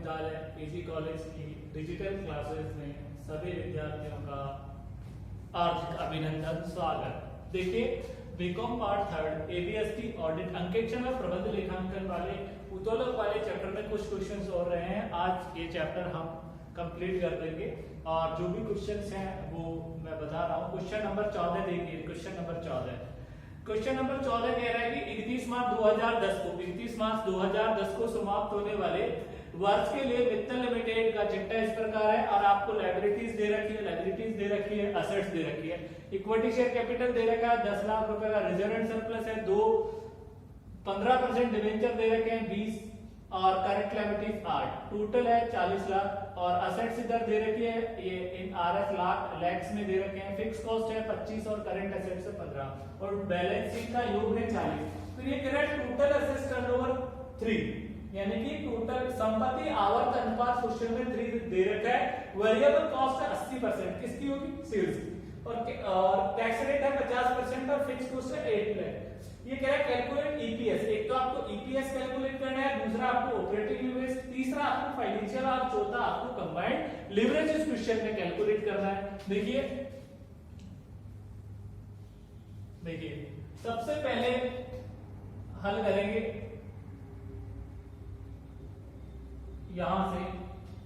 विद्यालय PG college की digital classes में सभी विद्यार्थियों का हार्दिक अभिनंदन, स्वागत। देखिए बीकॉम पार्ट थर्ड एबीएसटी ऑडिट अंकेक्षण और प्रबंध लेखांकन वाले उत्तोलक वाले चैप्टर में कुछ क्वेश्चंस और रहे हैं। आज ये चैप्टर हम कंप्लीट कर देंगे और जो भी क्वेश्चंस हैं वो मैं बता रहा हूँ। क्वेश्चन नंबर 14 देखिए, क्वेश्चन नंबर 14 कह रहा है कि 31 मार्च 2010 को समाप्त होने वाले वर्ष के लिए मित्तल लिमिटेड का चिट्ठा इस प्रकार है और आपको लायबिलिटीज दे रखी है, असेट्स दे रखी है। इक्विटी शेयर कैपिटल दे रखा है 10 लाख रुपए का, रिजर्व एंड सरप्लस है 15% डिवेंचर दे रखे हैं 20 और करंट लायबिलिटीज 8, टोटल है 40 लाख और असेट्स इधर दे रखी है ये इन आरएस लैक्स में दे रखे हैं। फिक्स कॉस्ट है 25 और करंट एसेट्स है 15 और बैलेंस शीट का योग है 40। तो ये कह रहा है टोटल एसेट्स टर्नओवर 3, यानी कि टोटल संपत्ति आवर्त अनुपात क्वेश्चन में 3 दे रखा है। वेरिएबल कॉस्ट है 80%, किसकी होगी? सेल्स की, और टैक्स रेट है 50% और फिक्स कॉस्ट है 8 लाख। ये कह रहा है कैलकुलेट ईपीएस। एक तो आपको ईपीएस कैलकुलेट करना है, दूसरा आपको ऑपरेटिंग लिवरेज, तीसरा आपको फाइनेंशियल और चौथा आपको कंबाइंड लिवरेज इस क्वेश्चन में कैलकुलेट करना है। देखिए सबसे पहले हल करेंगे यहां से।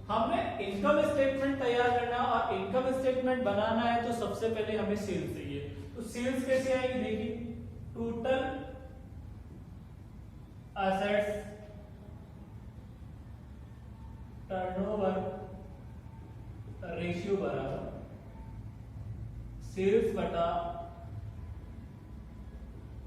हमने इनकम स्टेटमेंट तैयार करना और इनकम स्टेटमेंट बनाना है तो सबसे पहले हमें सेल्स चाहिए। तो सेल्स कैसे आएगी? देखिए टोटल असेट्स टर्नओवर रेशियो बराबर सेल्स बटा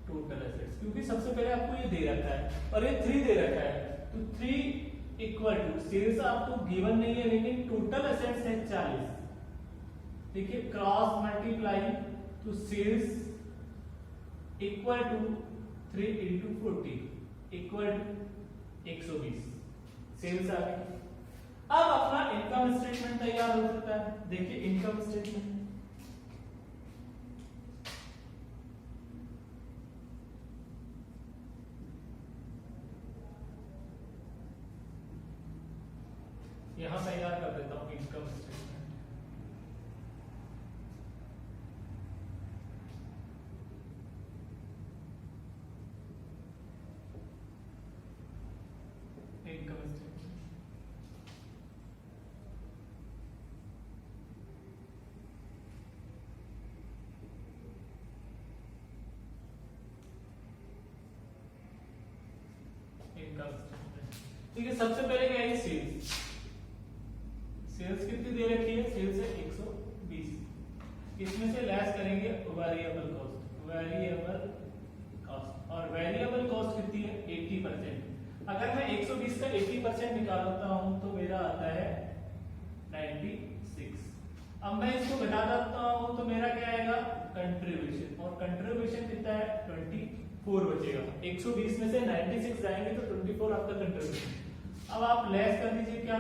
टोटल एसेट्स, क्योंकि सबसे पहले आपको ये दे रखा है और ये 3 दे रखा है। तो 3 इक्वल टू सेल्स आपको गिवन नहीं है लेकिन टोटल एसेट्स है 40। देखिए क्रॉस मल्टीप्लाई तो sales equal to 3 into 40 equal to 120 sales आ गई। अब अपना इनकम स्टेटमेंट तैयार हो सकता है। देखिए इनकम स्टेटमेंट यहां तैयार कर देता हूं इनकम स्टेटमेंट। ठीक है, सबसे पहले क्या है? सेल्स। सेल्स कितनी दे रखी है? सेल्स है 120। इसमें से लेस करेंगे वेरिएबल कॉस्ट और वेरिएबल कॉस्ट कितनी है? 80%। अगर मैं 120 का 80% निकालता हूं तो मेरा आता है 96। अब मैं इसको घटा देता हूं तो मेरा क्या आएगा? कंट्रीब्यूशन, और कंट्रीब्यूशन कितना है? 24 बचेगा। 120 में से 96 जाएंगे तो 24 आपका कंट्रीब्यूशन। अब आप लेस कर दीजिए क्या?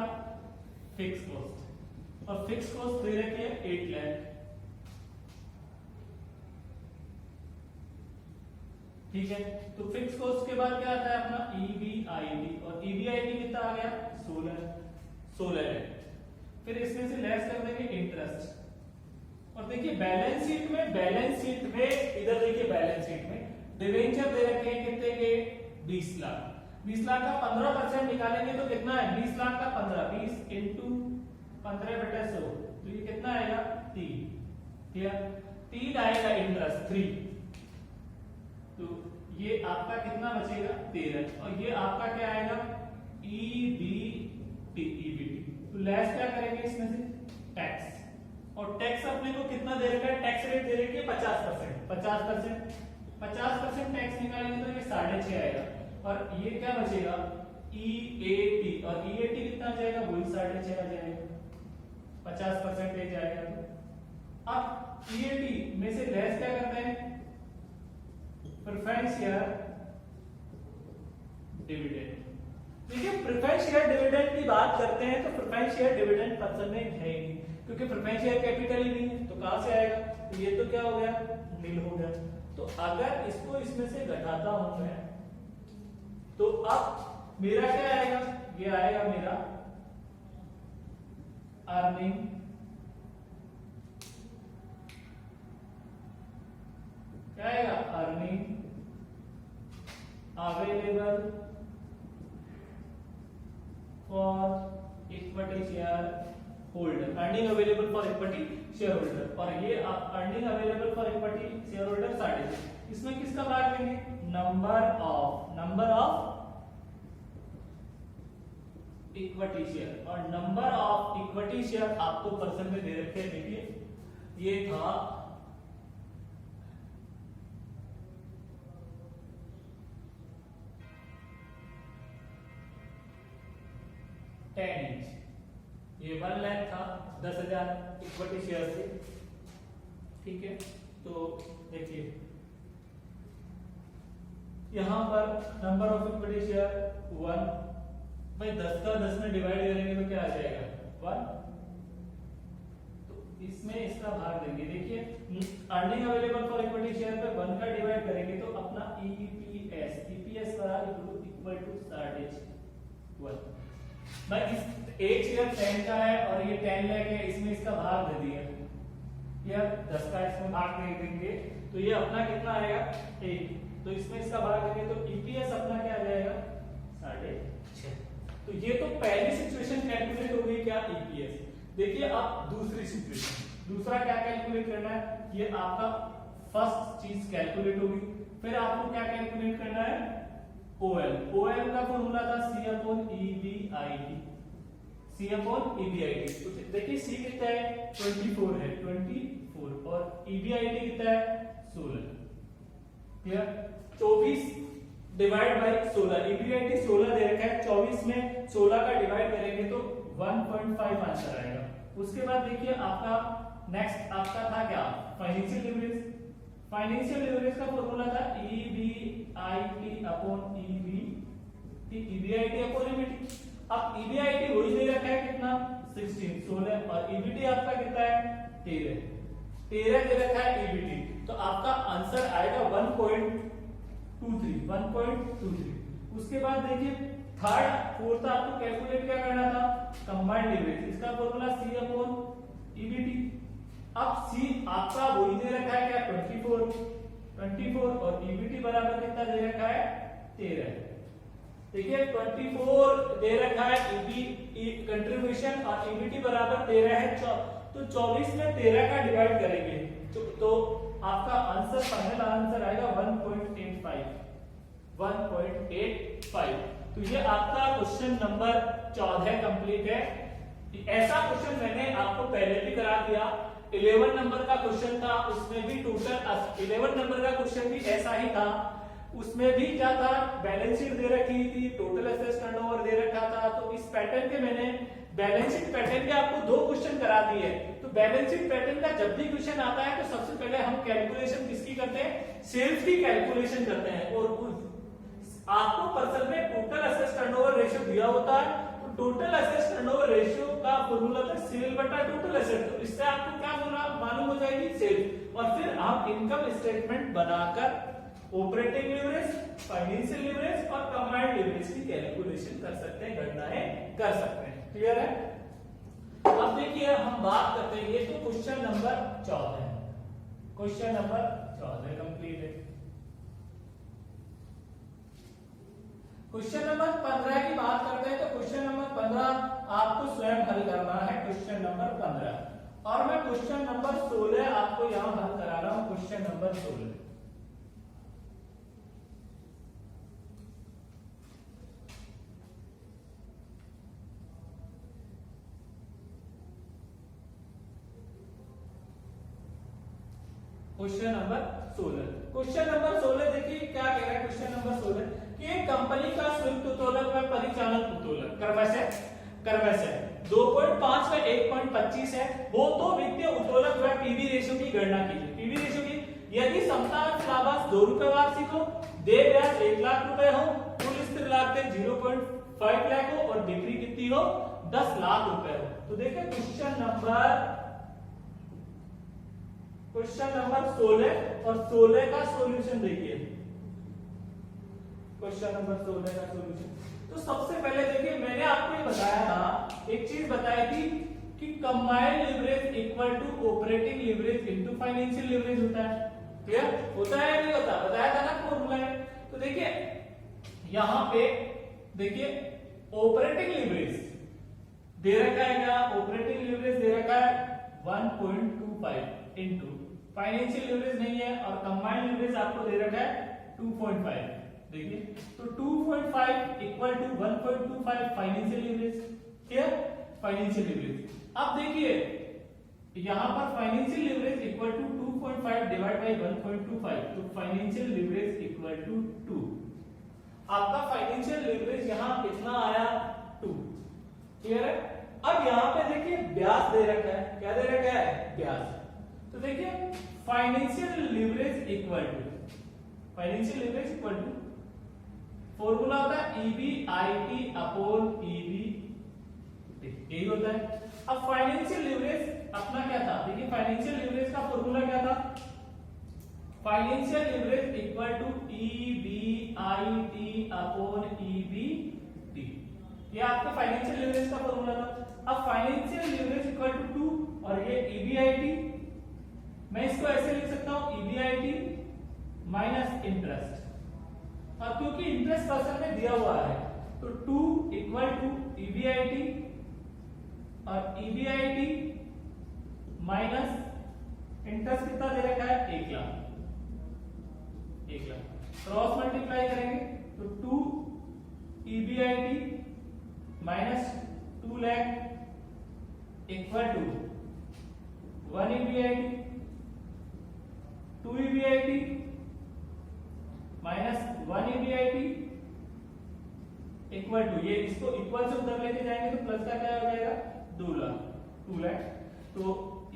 फिक्स कॉस्ट, और फिक्स कॉस्ट दे रखी है 8 लाख। ठीक है, तो फिक्स कॉस्ट के बाद क्या आता है अपना? ईबीआईटी, और ईबीआईटी कितना आ गया? 16 लाख। फिर इसमें से लेस कर देंगे इंटरेस्ट। और देखिए बैलेंस शीट में इधर देखिए बैलेंस शीट में डिवेंचर दे रखे हैं कितने के? 20 लाख। 20 लाख का 15% निकालेंगे तो कितना है? 20 लाख का 20 इंटू 15/100 तो ये कितना आएगा? 3। ठीक है, 3 आएगा इंटरेस्ट 3। तो ये आपका कितना बचेगा? 13। और ये आपका क्या आएगा? ईबीटी। तो लेस क्या करेंगे इसमें से? टैक्स, और टैक्स अपने को कितना दे रखा है? टैक्स रेट दे रखी है 50%। 50% टैक्स निकालेंगे तो ये 6.5 आएगा। और ये क्या बचेगा? ईएटी, और ईएटी कितना जाएगा? वही 6.5 आ जाएगा, 50% जाएगा। अब ईएटी में से लेस क्या करते हैं? Preference share dividend. देखिए प्रेफरेंस शेयर डिविडेंड की बात करते हैं तो प्रेफरेंस शेयर डिविडेंड पर्सन में है ही नहीं, क्योंकि प्रेफरेंस शेयर कैपिटल ही नहीं है तो कहां से आएगा? तो ये तो क्या हो गया? नील हो गया। तो अगर इसको इसमें से घटाता हूं मैं तो अब मेरा क्या आएगा? ये आएगा मेरा अर्निंग क्या आएगा, earning available for equity share holder, earning available for equity share holder. और ये earning available for equity share holder 6.5, इसमें किसका भाग लेंगे, नंबर ऑफ इक्विटी शेयर। और नंबर ऑफ इक्विटी शेयर आपको परसेंट में दे रखे हैं, देखिए ये था 10 इंच, ये 1 लाख था, 10,000 इक्विटी शेयर थे, ठीक है। तो देखिए यहां पर नंबर ऑफ इक्विटी शेयर 1, भाई 10 का 10 में डिवाइड करेंगे तो क्या आ जाएगा 1, तो इसमें इसका भाग देंगे। देखिए earning available for equity share पे 1 का डिवाइड करेंगे तो अपना ईपीएस बराबर इक्वल टू 1/8। भाई इस एक शेयर 10 का है और ये 10 लाख है, इसमें इसका भाग दे दिया, ये 10 का इसमें भाग दे देंगे तो ये अपना कितना आएगा 1, तो इसमें इसका भाग देंगे तो ईपीएस अपना क्या आ जाएगा 6.5। तो ये तो पहली सिचुएशन कैलकुलेट हो गई क्या, ईपीएस। देखिए अब दूसरी सिचुएशन, दूसरा क्या कैलकुलेट करना है, ये आपका फर्स्ट चीज कैलकुलेट होगी, फिर आपको क्या कैलकुलेट करना है, ओएल का फॉर्मूला था C/EBIT, तो देखिए C कितना है 24 है, 24 और EBIT कितना है 16, क्लियर। 24 डिवाइड बाय 16, EBIT 16 दे रखा है, 24 में 16 का डिवाइड करेंगे तो 1.5 आंसर आएगा। उसके बाद देखिए आपका नेक्स्ट आपका था क्या, फाइनेंशियल लीवरेज। फाइनेंशियल लीवरेज का फॉर्मूला था EBIT upon EBIT upon EBT। अब EBIT वही दे रखा है कितना 16 और EBT आपका कितना है 13 दे रखा है EBT, तो आपका आंसर आएगा 1.23। उसके बाद देखिए थर्ड फोर्थ आपको कैलकुलेट क्या करना था, कंबाइंड लीवरेज, इसका फॉर्मूला C/EBT। अब C आपका वही दे रखा है क्या 24 और EBT बराबर कितना दे रखा है 13। देखिए 24 दे रखा है कंट्रीब्यूशन और EBT बराबर 13 है, तो 24 में 13 का डिवाइड करेंगे तो आपका आंसर फाइनल आंसर आएगा 1.85। तो ये आपका क्वेश्चन नंबर 14 कंप्लीट है। ऐसा क्वेश्चन मैंने आपको पहले भी करा दिया, 11 नंबर का क्वेश्चन था, उसमें भी टोटल 11 नंबर का क्वेश्चन भी ऐसा ही था, उसमें भी क्या था, बैलेंस शीट दे रखी थी, टोटल एसेट्स टर्नओवर दे रखा था। तो इस पैटर्न के मैंने बैलेंस शीट पैटर्न के आपको 2 क्वेश्चन करा दिए। तो बैलेंस शीट पैटर्न का जब भी क्वेश्चन आता है तो सबसे पहले हम कैलकुलेशन किसकी करते हैं, सेल्स की कैलकुलेशन करते हैं। और आपको पर्सन में टोटल एसेट्स टर्नओवर रेशियो दिया होता है, तो टोटल एसेट्स टर्नओवर रेशियो का फॉर्मूला था सेल बटा टोटल एसेट, तो इससे आपको क्या मालूम हो जाएगी सेल। और फिर हम इनकम स्टेटमेंट बनाकर ऑपरेटिंग लीवरेज, फाइनेंशियल लीवरेज और कंबाइंड लीवरेज की कैलकुलेशन कर सकते हैं, गणनाएं कर सकते हैं। क्लियर है। अब देखिए हम बात करते हैं, ये तो क्वेश्चन नंबर 14 है, क्वेश्चन नंबर 14 कंप्लीट है। क्वेश्चन नंबर 15 की बात करते हैं, तो क्वेश्चन नंबर 15 आपको स्वयं हल करना है, क्वेश्चन नंबर 15। और मैं क्वेश्चन नंबर 16 आपको यहां हल करा रहा हूं, क्वेश्चन नंबर 16। क्वेश्चन नंबर 16 देखिए क्या कह रहा है क्वेश्चन नंबर 16 कि एक कंपनी का शुल्क उत्तोलन व परिचालन उत्तोलन क्रमश 2.5 व 1.25 है, वो तो वित्तीय उत्तोलन व पीवी रेशियो की गणना कीजिए। पीवी रेशियो की यदि समता लाभांश 2 रुपए वार्षिक हो, देय ब्याज 1 लाख रुपए हो, कुल स्थिर लागतें 0.5 लाख हो और बिक्री कितनी हो 10 लाख रुपए हो। तो देखिए क्वेश्चन नंबर 16 और 16 का सॉल्यूशन देखिए, क्वेश्चन नंबर 16 का सॉल्यूशन। तो सबसे पहले देखिए मैंने आपको ये बताया था, एक चीज बताई थी कि combined leverage equal to operating leverage into financial leverage होता है। क्लियर होता है या नहीं होता, बताया था ना फॉर्मूला है। तो देखिए यहां पे देखिए ऑपरेटिंग लिवरेज दे रखा है क्या, ऑपरेटिंग लिवरेज दे रखा है 1.25 इनटू फाइनेंशियल लिवरेज नहीं है, और कंबाइंड लिवरेज आपको दे रखा है 2.5। देखिए तो 2.5 equal to 1.25 financial leverage. Clear, financial leverage. अब देखिए यहां पर financial leverage equal to 2.5 divide by 1.25, तो फाइनेंशियल लिवरेज इक्वल टू 2। आपका फाइनेंशियल लिवरेज यहां कितना आया, 2। क्लियर है। अब यहां पे देखिए ब्याज दे रखा है, क्या दे रखा है, ब्याज। तो देखिए financial leverage equal to formula होता है EBIT अपॉन EB, यही होता है। अब फाइनेंशियल लिवरेज अपना क्या था, देखिए फाइनेंशियल लिवरेज का फॉर्मूला क्या था, financial leverage equal to EBIT upon EBT, ये आपका फाइनेंशियल लिवरेज का फॉर्मूला था। अब फाइनेंशियल लिवरेज इक्वल टू 2 और ये EBIT, मैं इसको ऐसे लिख सकता हूं EBIT माइनस इंटरेस्ट। अब क्योंकि इंटरेस्ट पर्सन में दिया हुआ है तो 2 इक्वल टू EBIT और EBIT माइनस इंटरेस्ट कितना दे रखा है, 1 लाख। क्रॉस मल्टीप्लाई करेंगे तो 2 EBIT minus 2 lakh equal to 1 EBIT, 2 EBIT minus 1 EBIT equal to, ये इसको इक्वल से उधर लेके जाएंगे तो प्लस का क्या हो जाएगा, 2 लाख। तो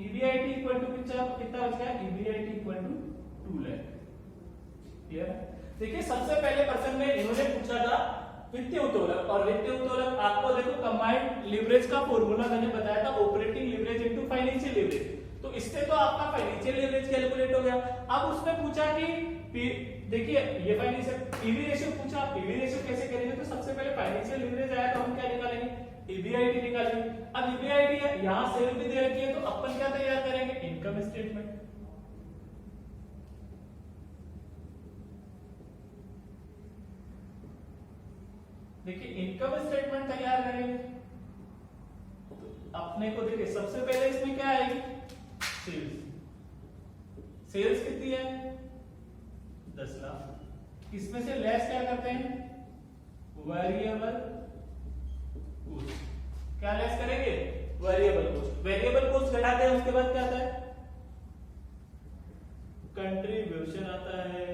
EBIT इक्वल टू कितना बच गया, EBIT equal to 2 lakh. Clear है। देखिए सबसे पहले प्रश्न में इन्होंने पूछा था वित्तीय उत्तोलन, और वित्तीय उत्तोलन आपको देखो कंबाइंड लिवरेज का फॉर्मूला मैंने बताया था operating leverage into financial leverage, तो इससे तो आपका फाइनेंशियल लिवरेज कैलकुलेट हो गया। अब उसने पूछा कि देखिए ये फाइनेंशियल पीवी रेशियो पूछा, पीवी रेशियो कैसे करेंगे, तो सबसे पहले फाइनेंशियल लिवरेज आया तो हम क्या निकालेंगे, EBIT निकालेंगे। अब EBIT है, यहां सेल भी दे रखी है, तो अपन क्या तैयार करेंगे, इनकम स्टेटमेंट। देखिए इनकम स्टेटमेंट तैयार करेंगे तो अपने को देखिए सबसे पहले इसमें क्या आएगी, सेल्स कितनी है, 10 लाख। इसमें से लेस क्या करते हैं, वेरिएबल कॉस्ट। क्या लेस करेंगे, वेरिएबल कॉस्ट। वेरिएबल कॉस्ट घटाते हैं, उसके बाद क्या आता है, कंट्रीब्यूशन आता है,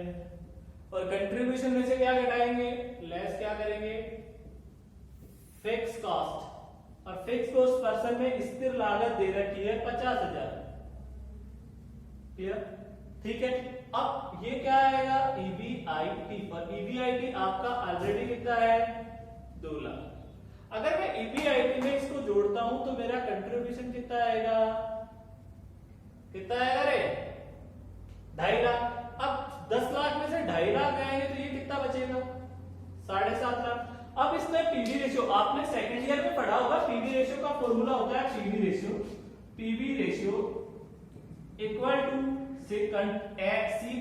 और कंट्रीब्यूशन में से क्या घटाएंगे, लेस क्या करेंगे, फिक्स कॉस्ट। और फिक्स कॉस्ट पर्सन में स्थिर लागत दे रखी है 50,000। क्लियर, ठीक है। अब ये क्या आएगा, EBIT, और EBIT आपका ऑलरेडी कितना है, 2 लाख। अगर मैं EBIT में इसको जोड़ता हूं तो मेरा कंट्रीब्यूशन कितना आएगा, कितना आएगा रे, 2.5 लाख। अब 10 लाख में से 2.5 लाख जाएंगे तो ये कितना बचेगा, 7.5 लाख। अब इसमें पीवी रेशियो आपने सेकंड ईयर में पढ़ा होगा, पीवी रेशियो का फॉर्मूला होता है PV ratio equal to C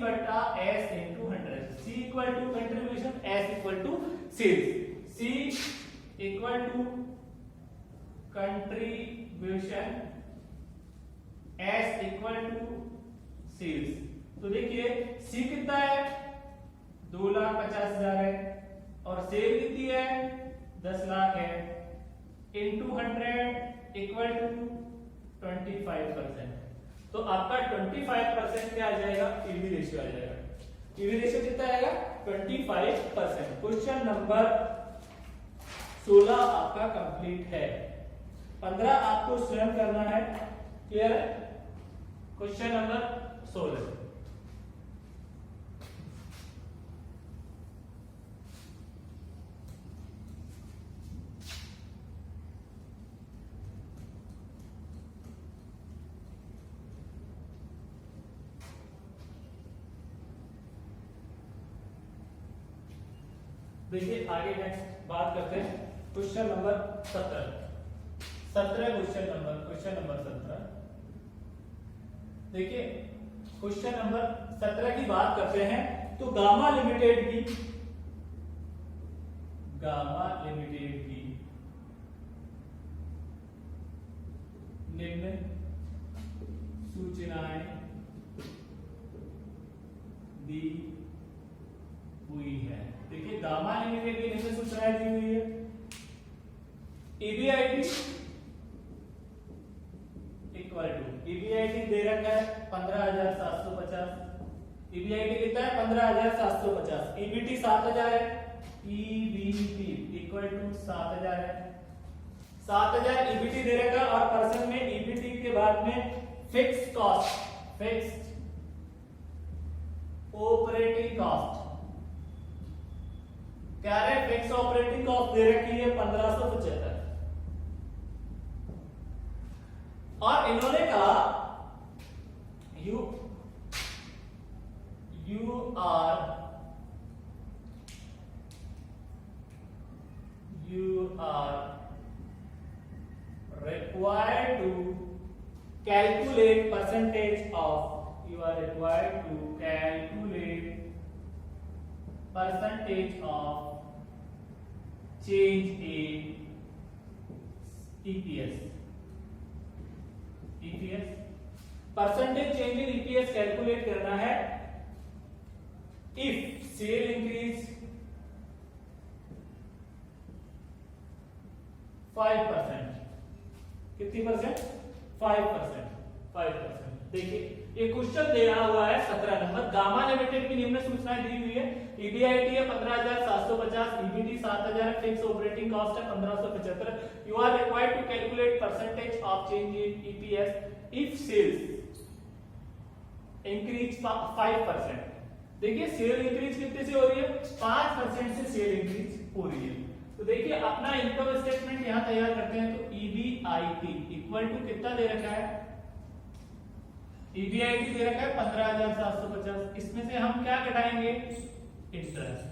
बटा S into 100। C equal to contribution, S equal to sales. C equal to contribution, S equal to sales. तो देखिए C कितना है, 2,50,000 है, और सेल कितनी है, 10 लाख है, इंटू 100 इक्वल टू 25%। तो आपका 25% क्या आ जाएगा, पीवी रेशियो आ जाएगा। पीवी रेशियो कितना आएगा, 25%। क्वेश्चन नंबर 16 आपका कंप्लीट है। 15 आपको स्वयं करना है। क्लियर है। Question number 16। देखिए आगे नेक्स्ट बात करते हैं क्वेश्चन नंबर 17। Question number 17। देखिए क्वेश्चन नंबर 17 की बात करते हैं तो गामा लिमिटेड की निम्न सूचनाएं दी हुई है। देखिए गामा लिमिटेड की निम्न सूचनाएं दी हुई है। EBIT इक्वल टू EBIT दे रखा है 15,750। EBIT कितना है 15,750। EBT 7,000 है। EBT इक्वल टू 7,000 है। 7,000 EBT दे रखा और पर्सन में EBT के बाद में फिक्स्ड ऑपरेटिंग कॉस्ट क्या है? फिक्स ऑपरेटिंग कॉस्ट दे रखी है 1575। और इन्होंने कहा you are required to calculate percentage of change in EPS percentage change in EPS calculate करना है इफ सेल इंक्रीज 5%। कितनी परसेंट? 5%। देखिए ये क्वेश्चन दिया हुआ है 17 नंबर। गामा लिमिटेड की निम्न सूचनाएं दी हुई है। EBIT है 15,750, EBT 7,000, फिक्स ऑपरेटिंग कॉस्ट है 1575। You are required to calculate percentage of change in EPS if sales increase 5%। देखिए सेल इंक्रीज कितने से हो रही है? 5% से सेल इंक्रीज हो रही है। तो देखिए अपना इनकम स्टेटमेंट यहां तैयार करते हैं। तो EBIT इक्वल टू कितना दे रखा है? EBIT दे रखा है 15,750। इसमें से हम क्या घटाएंगे? इंटरेस्ट।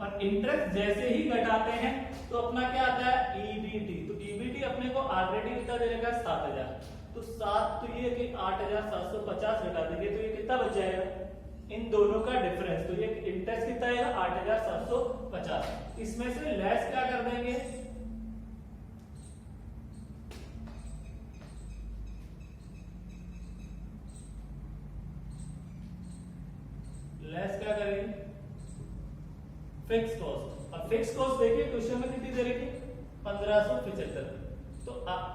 और इंटरेस्ट जैसे ही घटाते हैं तो अपना क्या आता है? EBT। तो EBT अपने को ऑलरेडी कितना दे रखा है? 7,000। तो 7 तो ये कि 8,750 घटा देंगे तो ये कितना बच जाएगा? इन दोनों का डिफरेंस। तो ये इंटरेस्ट कितना आएगा? 8,750। इसमें से लेस क्या कर देंगे? लेस क्या करेंगे? Fix cost. और फिक्स कॉस्ट देखिए क्वेश्चन में कितनी दे रखी है? 1575। तो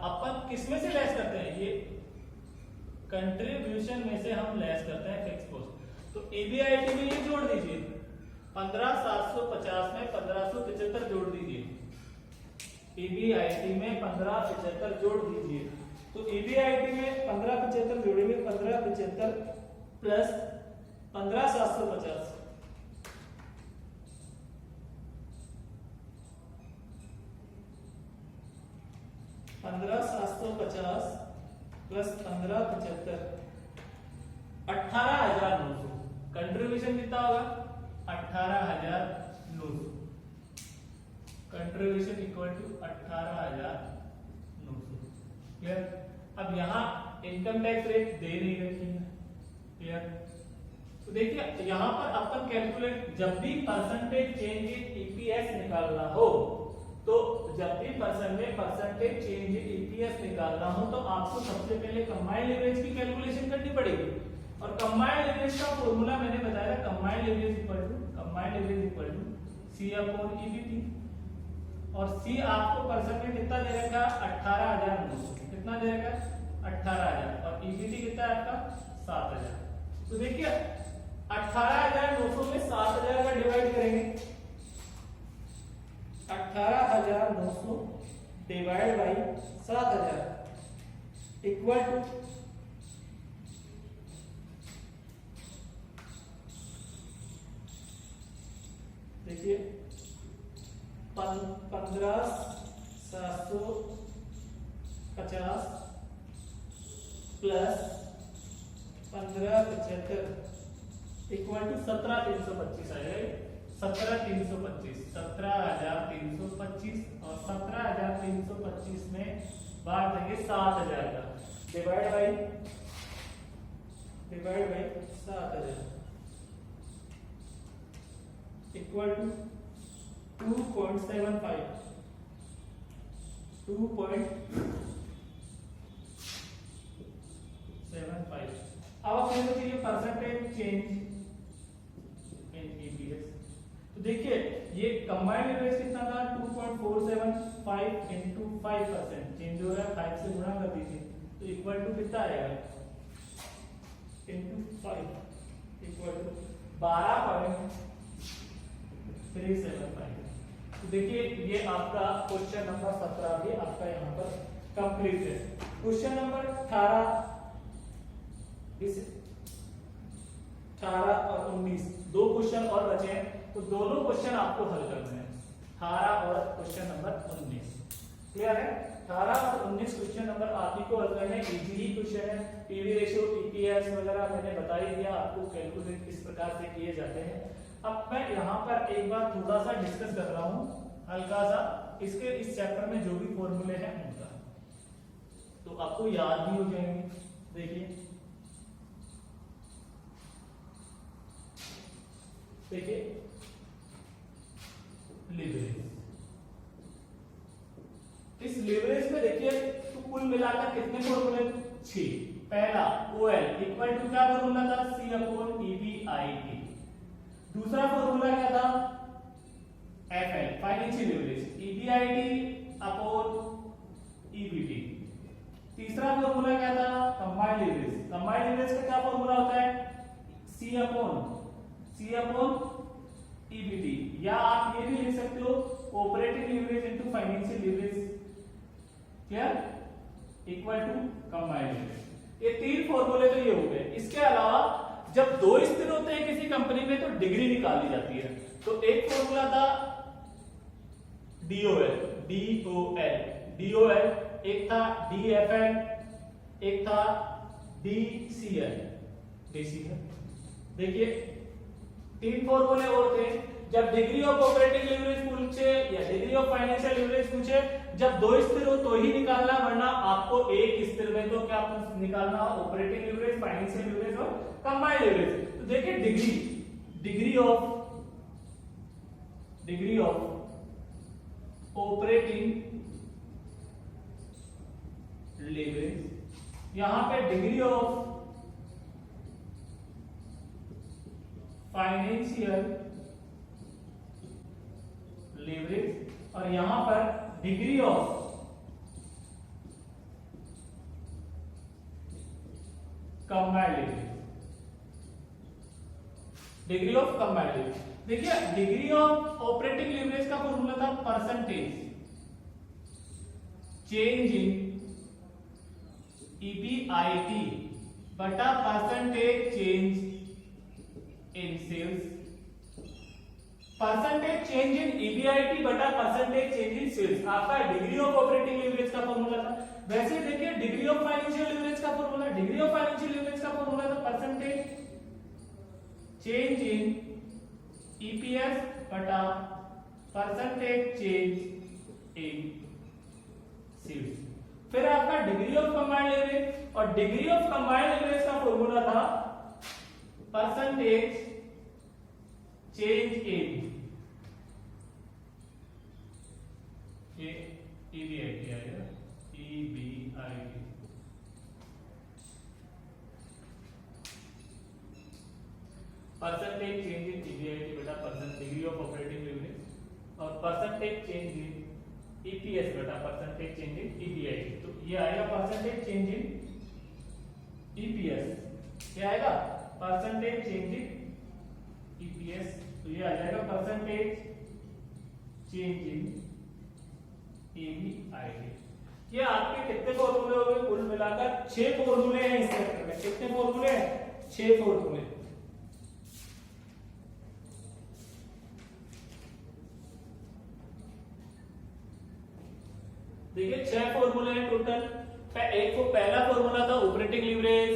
अपन किसमें से लेस करते हैं? ये कंट्रीब्यूशन में से हम लेस करते हैं फिक्स कॉस्ट। तो EBIT में ये जोड़ दीजिए 15,750 में 1575 जोड़ दीजिए। EBIT में 1575 जोड़ दीजिए। तो EBIT में 1575 जोड़ेंगे। 1575 प्लस 15,750 15,750 प्लस 1575 18,900। कंट्रीब्यूशन कितना होगा? 18,900। Contribution equal to 18,900। क्लियर? अब यहां इनकम टैक्स रेट दे नहीं रखी है। क्लियर? तो देखिए यहां पर अपन कैलकुलेट जब भी परसेंटेज चेंज इन EPS निकालना हो तो जब भी परसेंटेज चेंज इन EPS निकालना हो तो आपको सबसे पहले कंबाइंड लीवरेज की कैलकुलेशन करनी पड़ेगी। और कंबाइंड लीवरेज का फॉर्मूला मैंने बताया combined leverage equal to C upon EBT। और C आपको परसेंट में कितना दे रखा? 18,900। कितना दे रखा? 18,000। और EBT कितना है आपका? 7,000। तो देखिए 18,900 में 7,000 का डिवाइड करेंगे। 18,900 डिवाइड बाई 7,000 इक्वल टू देखिए 15,750 प्लस 1575 इक्वल टू 17,325 आएगा। 17,325 17,325 और 17,325 में बांट देंगे 7000 का, डिवाइड बाई 7000 इक्वल टू 2.75 अब आप कहना चाहिए परसेंटेज चेंज इन ईपीएस। तो देखिए ये कंबाइंड एवरेज कितना था 2.475 इंटू 5% चेंज हो रहा है 5 से गुणा कर दीजिए तो इक्वल टू कितना आएगा इंटू 5 इक्वल टू 12.375। तो देखिए ये आपका क्वेश्चन नंबर 17 भी आपका यहाँ पर कंप्लीट है। क्वेश्चन नंबर 18 इस 18 और 19 दो क्वेश्चन और बचे हैं तो दोनों क्वेश्चन आपको हल करने हैं 18 और क्वेश्चन नंबर 19। क्लियर है? 18 और 19 क्वेश्चन नंबर आप ही को हल करने हैं, इजी ही क्वेश्चन है। पीवी रेशियो ईपीएस वगैरह मैंने बता ही दिया आपको, कैलकुलेट किस प्रकार से किए जाते हैं। अब मैं यहाँ पर एक बार थोड़ा सा डिस्कस कर रहा हूँ हल्का सा इसके इस चैप्टर में जो भी फॉर्मूले हैं उनका, तो आपको याद भी हो जाएंगे। देखिए लीवरेज, इस लीवरेज में देखिए तो कुल मिलाकर कितने फॉर्मूले 6। पहला OL इक्वल टू क्या फॉर्मूला था C/EBIT। दूसरा फॉर्मूला क्या था FL फाइनेंशियल लीवरेज EBIT/EBT। तीसरा फॉर्मूला क्या था कंबाइंड लीवरेज। कंबाइंड लीवरेज का क्या फॉर्मूला होता है C/EBT, या आप ये भी लिख सकते हो operating leverage into financial leverage clear equal to combined leverage. ये तीन फॉर्मूले तो ये हो गए। इसके अलावा जब दो स्थिर होते हैं किसी कंपनी में तो डिग्री निकाली जाती है। तो एक फॉर्मूला था DOL, एक था DFL, एक था DCL। देखिए तीन फॉर्मूले और थे। जब डिग्री ऑफ ऑपरेटिंग लीवरेज पूछे या डिग्री ऑफ फाइनेंशियल लीवरेज पूछे, जब दो स्थिर हो तो ही निकालना, वरना आपको एक स्थिर में तो क्या निकालना ऑपरेटिंग लीवरेज, फाइनेंशियल लीवरेज और कंबाइंड लीवरेज। तो देखिए डिग्री ऑफ ऑपरेटिंग लीवरेज, यहां पे डिग्री ऑफ फाइनेंशियल लीवरेज और यहां पर degree of combined leverage. Degree of combined leverage देखिए डिग्री ऑफ ऑपरेटिंग लीवरेज का फॉर्मूला था परसेंटेज चेंज इन EBIT बटा percentage change in sales. Percentage change in EBIT बटा परसेंटेज चेंज इन सेल्स आपका degree of operating leverage का formula था। वैसे देखिए डिग्री ऑफ फाइनेंशियल लीवरेज का फॉर्मूला था परसेंटेज चेंज इन EPS बटा परसेंटेज चेंज इन सेल्स। फिर आपका डिग्री ऑफ कंबाइंड लीवरेज, और डिग्री ऑफ कंबाइंड लीवरेज का फॉर्मूला था परसेंटेज चेंज इन EBIT आएगा EBIT। Percentage change in EBIT बटा percent degree of operating leverage और percentage change in EPS बटा percentage change in EBIT। तो ये आएगा परसेंटेज चेंज इन EPS, क्या आएगा परसेंटेज चेंज इन EPS, तो ये आ जाएगा परसेंटेज चेंज इन EBIT। ये आपके कितने फॉर्मूले हो गए कुल मिलाकर 6 फॉर्मूले हैं इस चैप्टर में। कितने फॉर्मूले हैं 6 फॉर्मूले। देखिए 6 फॉर्मूले हैं टोटल। पहला फॉर्मूला था ऑपरेटिंग लीवरेज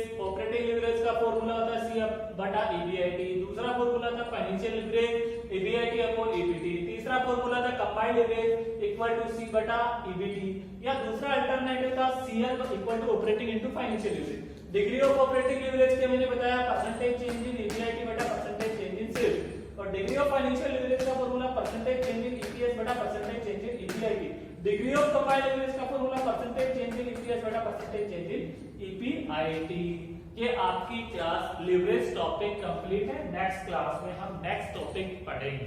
का फॉर्मूला था C/EBIT। दूसरा फॉर्मूला था financial leverage EBIT upon EBT। तीसरा फॉर्मूला था combined average equal to C बटा EBT, या दूसरा अल्टरनेटिव था CL equal to operating into financial leverage. Degree of operating leverage के मैंने बताया परसेंटेज चेंज इन EBIT बटा परसेंटेज चेंज इन सेल्स, और डिग्री ऑफ फाइनेंशियल लीवरेज का formula percentage change in EPS बटा percentage change in EBIT। Degree of combined leverage का formula percentage change in EPS बटा percentage change in EBIT। ये आपकी class leverage topic complete है। Next class में हम next topic पढ़ेंगे।